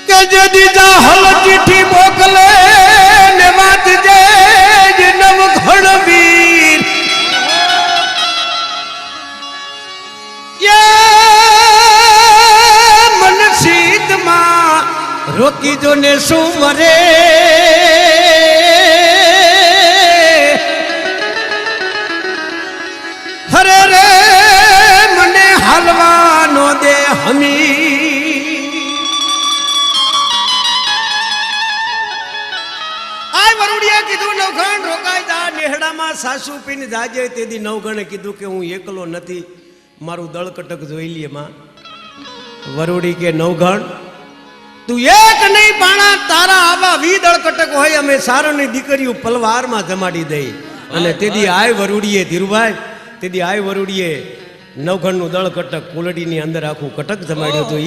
કે જે દીજા હલ ચીઠી મોકલે ને વાંચજે નવઘણ વીર મન સીતમાં રોકી જો ને શું વરે હરે રે મને હાલવાનો દે હમી કીધું નવઘણ રોકાઈ જા નેહડામાં સાસુ પીને જાજે તેથી નવઘણે કીધું કે હું એકલો નથી મારું દળકટક જોઈ લે માં વરુડી કે નવઘણ તું એક નહીં પાણા તારા આવા 20 દળકટક હોય અમે સારણની દીકરીઓ પલવારમાં જમાડી દઈ અને તેથી આય વરુડીએ ધીરુભાઈ તેથી આય વરુડીએ નવઘણનું દળકટક કુલડીની અંદર આખું કટક જમાડ્યું હતું.